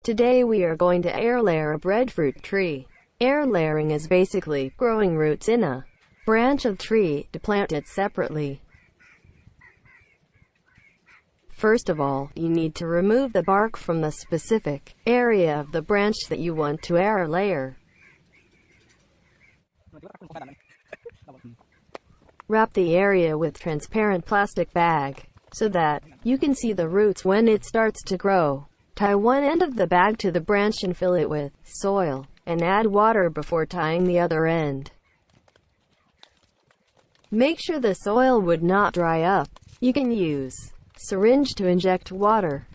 Today we are going to air layer a breadfruit tree. Air layering is basically growing roots in a branch of tree to plant it separately. First of all, you need to remove the bark from the specific area of the branch that you want to air layer. Wrap the area with transparent plastic bag so that you can see the roots when it starts to grow. Tie one end of the bag to the branch and fill it with soil, and add water before tying the other end. Make sure the soil would not dry up. You can use syringe to inject water.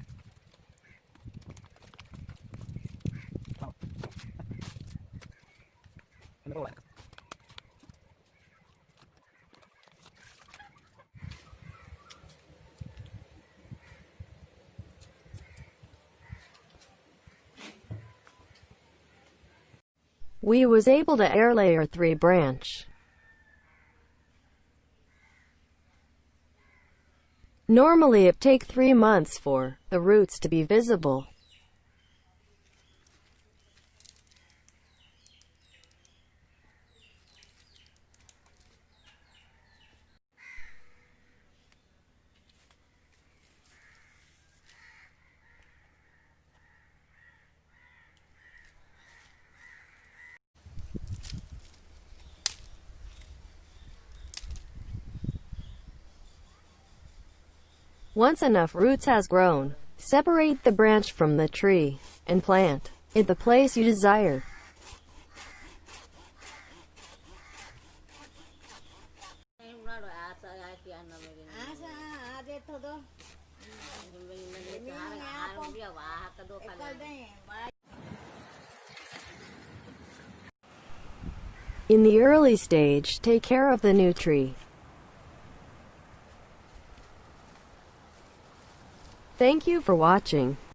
We was able to air layer 3 branch. Normally it take 3 months for the roots to be visible. Once enough roots has grown, separate the branch from the tree and plant it the place you desire. In the early stage, take care of the new tree. Thank you for watching.